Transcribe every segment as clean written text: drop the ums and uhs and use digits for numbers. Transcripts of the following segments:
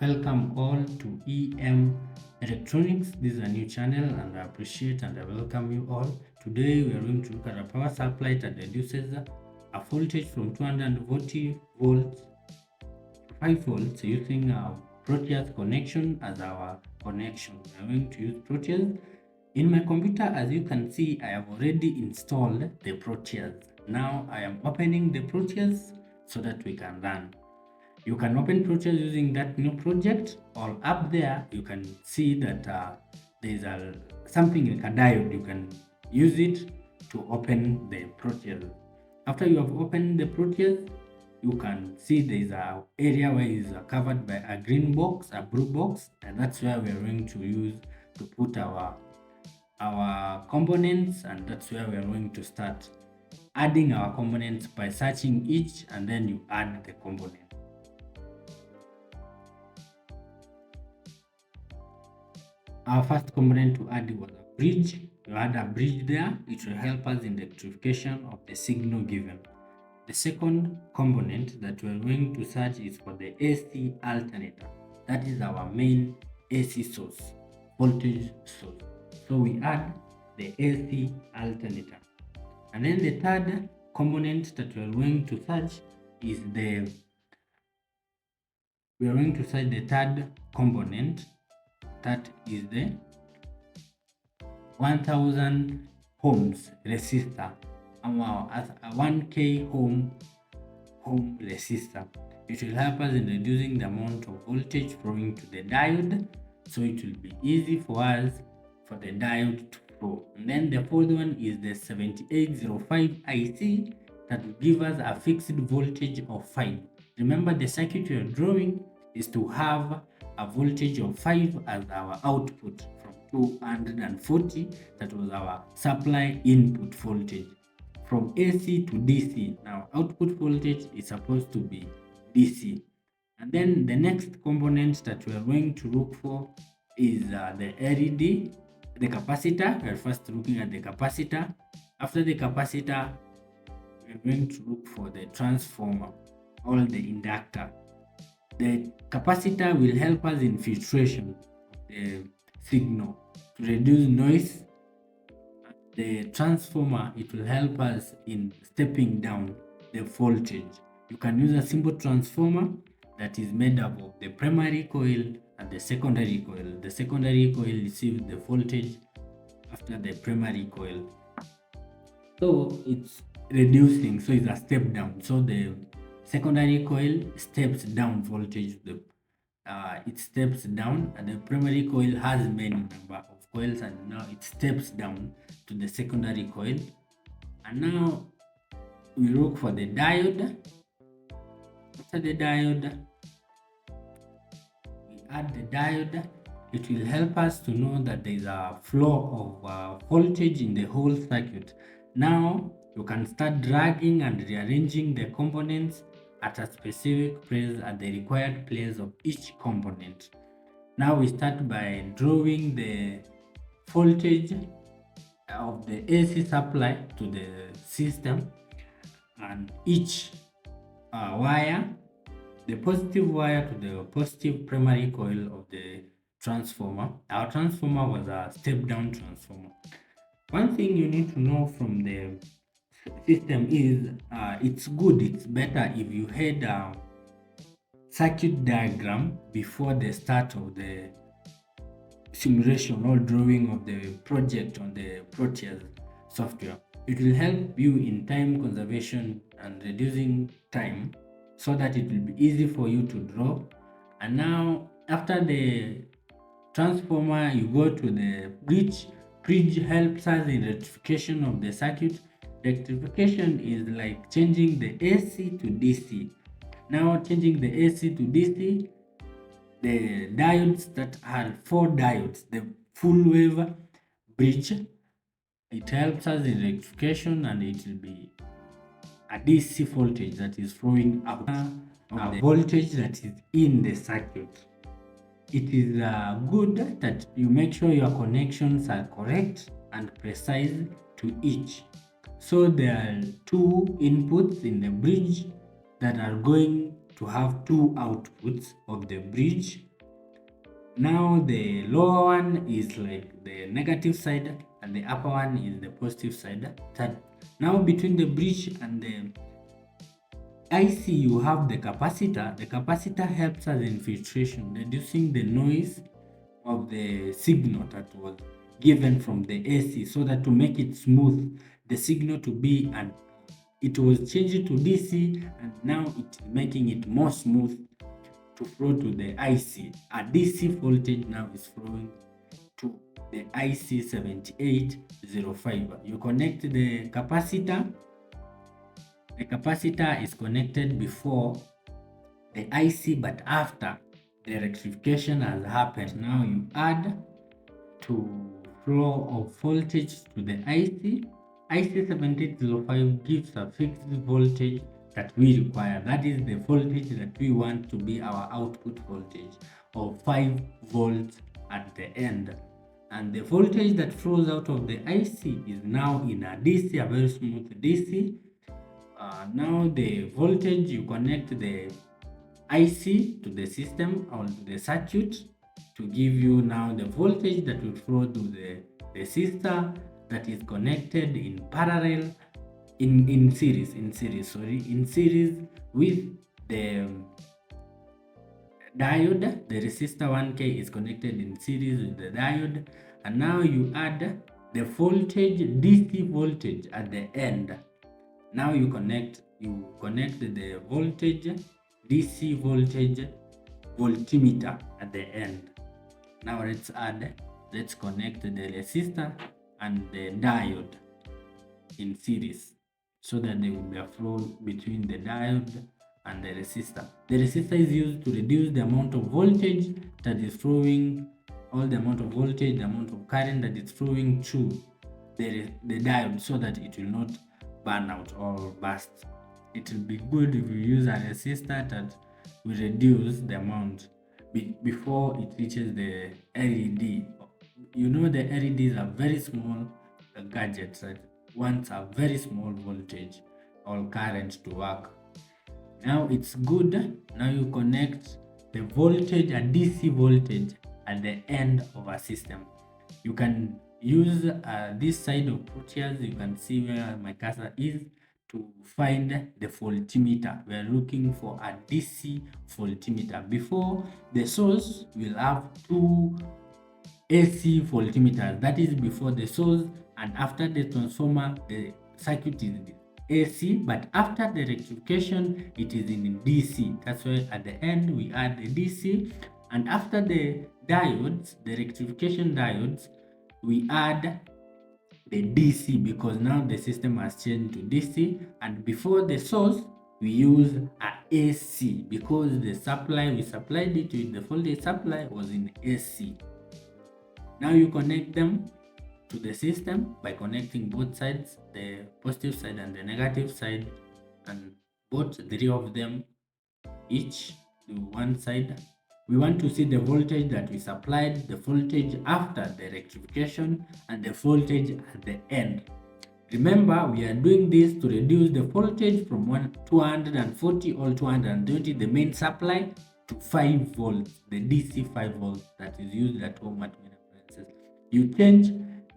Welcome all to EM Electronics. This is a new channel and I appreciate and I welcome you all. Today we are going to look at a power supply that reduces a voltage from 240 volts to 5 volts using a Proteus connection as our connection. We are going to use Proteus. In my computer, as you can see, I have already installed the Proteus. Now I am opening the Proteus so that we can run. You can open Proteus using that new project, or up there you can see that there's something like a diode. You can use it to open the Proteus. After you have opened the Proteus, you can see there's a area where it's covered by a green box, a blue box, and that's where we're going to use to put our components, and that's where we're going to start adding our components by searching each, and then you add the component. Our first component to add was a bridge. You add a bridge there. It will help us in the rectification of the signal given. The second component that we're going to search is for the AC alternator. That is our main AC source, voltage source. So we add the AC alternator. And then the third component that we're going to search is the third component, that is the 1000 ohms resistor, as a 1k ohm resistor. It will help us in reducing the amount of voltage flowing to the diode, so it will be easy for us for the diode to flow. And then the fourth one is the 7805 IC that will give us a fixed voltage of 5. Remember, the circuit we are drawing is to have a voltage of 5 as our output from 240. That was our supply input voltage from AC to DC. Now output voltage is supposed to be DC. And then the next component that we are going to look for is the LED, the capacitor. We are first looking at the capacitor. After the capacitor, we are going to look for the transformer or the inductor. The capacitor will help us in filtration of the signal to reduce noise. The transformer, it will help us in stepping down the voltage. You can use a simple transformer that is made up of the primary coil and the secondary coil. The secondary coil receives the voltage after the primary coil. So it's reducing, so it's a step down. So the secondary coil steps down voltage. It steps down, and the primary coil has many number of coils, and now it steps down to the secondary coil. And now we look for the diode. After the diode, we add the diode. It will help us to know that there is a flow of voltage in the whole circuit. Now you can start dragging and rearranging the components at a specific place, at the required place of each component. Now we start by drawing the voltage of the AC supply to the system, and each wire, the positive wire to the positive primary coil of the transformer. Our transformer was a step down transformer. One thing you need to know from the system is it's better if you had a circuit diagram before the start of the simulation or drawing of the project on the Proteus software. It will help you in time conservation and reducing time, so that it will be easy for you to draw. And now after the transformer, you go to the bridge. Bridge helps us in rectification of the circuit. Rectification is like changing the AC to DC. Now changing the AC to DC, the diodes that are 4 diodes, the full wave bridge, it helps us in rectification, and it will be a DC voltage that is flowing out of the voltage that is in the circuit. It is good that you make sure your connections are correct and precise to each. So there are 2 inputs in the bridge that are going to have 2 outputs of the bridge, Now the lower one is like the negative side and the upper one is the positive side. That now between the bridge and the IC you have the capacitor. The capacitor helps us in filtration, reducing the noise of the signal that was given from the AC, so that to make it smooth, the signal to be, and it was changed to DC, and now it's making it more smooth to flow to the IC. A DC voltage now is flowing to the IC 7805. You connect the capacitor. The capacitor is connected before the IC, but after the rectification has happened, now you add to flow of voltage to the IC. IC 7805 gives a fixed voltage that we require. That is the voltage that we want to be our output voltage of 5 volts at the end. And the voltage that flows out of the IC is now in a DC, a very smooth DC. Now the voltage, you connect the IC to the system or to the circuit to give you now the voltage that will flow to the resistor that is connected in parallel, in series with the diode. The resistor 1K is connected in series with the diode, and now you add the voltage, DC voltage at the end. Now you connect the voltage, DC voltage voltmeter at the end. Now let's connect the resistor and the diode in series, so that there will be a flow between the diode and the resistor. The resistor is used to reduce the amount of voltage that is flowing, all the amount of voltage, the amount of current that is flowing through the diode, so that it will not burn out or burst. It will be good if you use a resistor that will reduce the amount before it reaches the LED. You know, the LEDs are very small gadgets that wants a very small voltage or current to work. Now it's good. Now you connect the voltage and DC voltage at the end of a system. You can use this side of Proteus. You can see where my cursor is, to find the voltmeter. We are looking for a DC voltmeter. Before the source, will have two AC voltmeters. That is before the source, and after the transformer, the circuit is AC, but after the rectification, it is in DC. That's why at the end we add the DC, and after the diodes, the rectification diodes, we add the DC, because now the system has changed to DC. And before the source, we use a AC, because the supply we supplied it with, the voltage supply was in AC. Now you connect them to the system by connecting both sides, the positive side and the negative side, and both three of them each to one side. We want to see the voltage that we supplied, the voltage after the rectification, and the voltage at the end. Remember, we are doing this to reduce the voltage from 240 or 220, the main supply, to 5 volts, the DC 5 volts that is used at home at many appliances. You change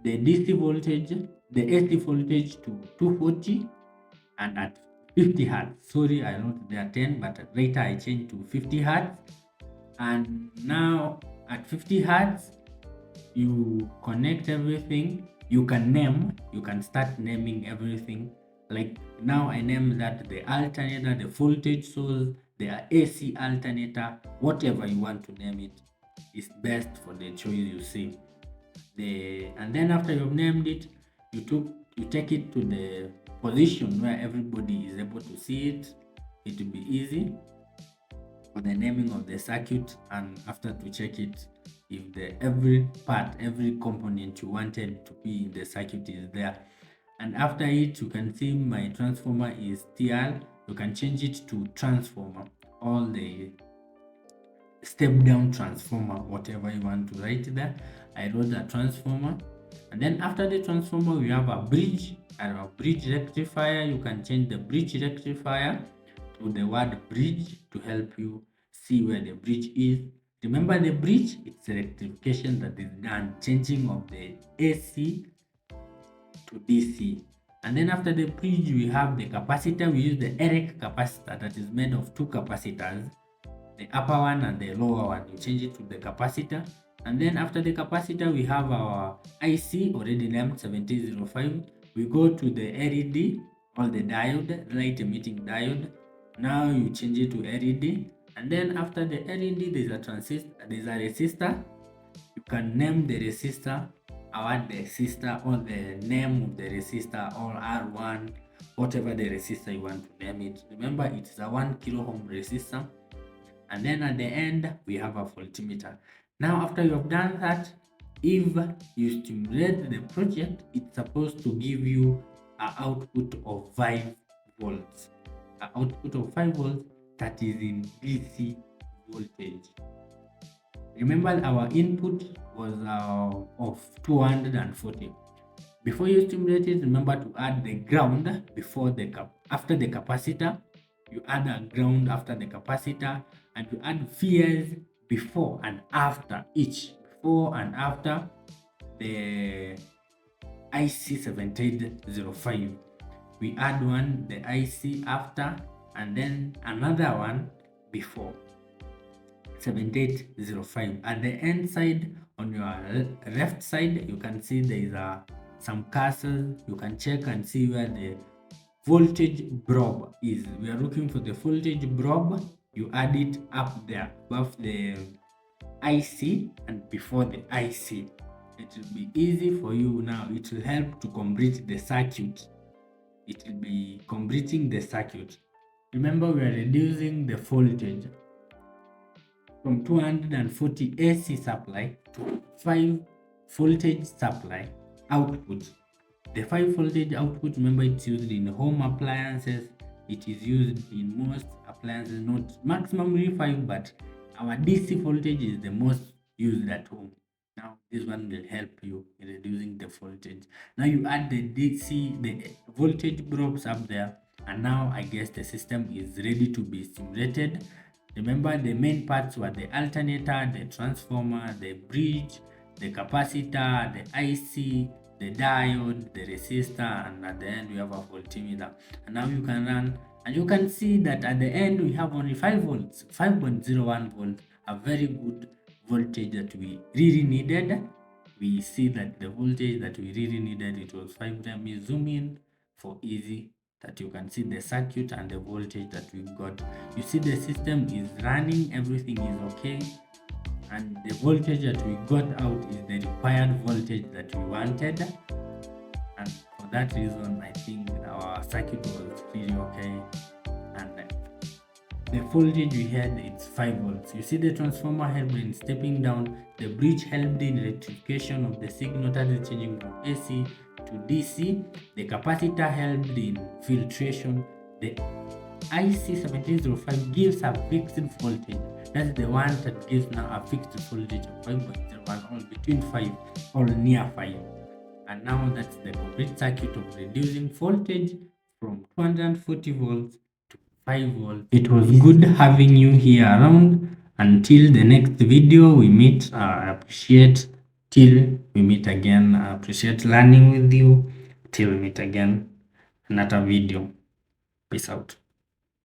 the DC voltage, the AC voltage to 240, and at 50 hertz. Sorry, I wrote there 10, but later I changed to 50 hertz. And now at 50 hertz, you connect everything. You can start naming everything. Like now I name that the alternator, the voltage source, the AC alternator, whatever you want to name it is best for the choice you see. And then after you've named it, you take it to the position where everybody is able to see it. It will be easy for the naming of the circuit, and after to check it if every component you wanted to be in the circuit is there. And after it, you can see my transformer is TL. You can change it to transformer, all the step down transformer, whatever you want to write there. I wrote a transformer. And then after the transformer, we have a bridge and a bridge rectifier. You can change the bridge rectifier to the word bridge to help you see where the bridge is. Remember the bridge, it's a rectification that is done, changing of the AC to DC. And then after the bridge, we have the capacitor. We use the Elec capacitor that is made of two capacitors, the upper one and the lower one. You change it to the capacitor. And then after the capacitor, we have our IC already named 1705. We go to the LED or the diode, light emitting diode. Now you change it to LED. And then after the LED, there's a transistor, there's a resistor. You can name the resistor, add the resistor or the name of the resistor, or R1, whatever the resistor you want to name it. Remember, it's a 1 kilo ohm resistor. And then at the end, we have a voltmeter. Now, after you have done that, if you stimulate the project, it's supposed to give you an output of 5 volts. An output of 5 volts that is in DC voltage. Remember, our input was of 240. Before you stimulate it, remember to add the ground before after the capacitor. You add a ground after the capacitor, and you add pairs before and after each. Before and after the IC 1705. We add one, the IC after, and then another one before 7805. At the end side, on your left side, you can see there is some cursors. You can check and see where the voltage probe is. We are looking for the voltage probe. You add it up there above the IC and before the IC. It will be easy for you now. It will help to complete the circuit. It will be completing the circuit. Remember, we are reducing the voltage from 240 AC supply to 5 voltage supply output. The 5 voltage output, remember, it's used in home appliances. It is used in most appliances, not maximum 5, but our DC voltage is the most used at home. Now, this one will help you in reducing the voltage. Now you add the DC, the voltage probes up there, and now I guess the system is ready to be simulated. Remember, the main parts were the alternator, the transformer, the bridge, the capacitor, the IC, the diode, the resistor, and at the end we have a voltmeter. And now you can run, and you can see that at the end we have only 5 volts, 5.01 volts, a very good voltage that we really needed. We see that the voltage that we really needed, it was 5. Let me zoom in for easy, that you can see the circuit and the voltage that we got. You see the system is running, everything is okay, and the voltage that we got out is the required voltage that we wanted. And for that reason, I think our circuit was really okay, and the voltage we had, it's 5 volts. You see the transformer helped in stepping down, the bridge helped in rectification of the signal that is changing from AC to DC, the capacitor helped in filtration, the IC 1705 gives a fixed voltage. That's the one that gives now a fixed voltage of 5.01 or between 5 or near 5. And now that's the complete circuit of reducing voltage from 240 volts to 5 volts. It was good having you here around. Until the next video we meet, I appreciate till we meet again. I appreciate learning with you. Till we meet again, another video. Peace out.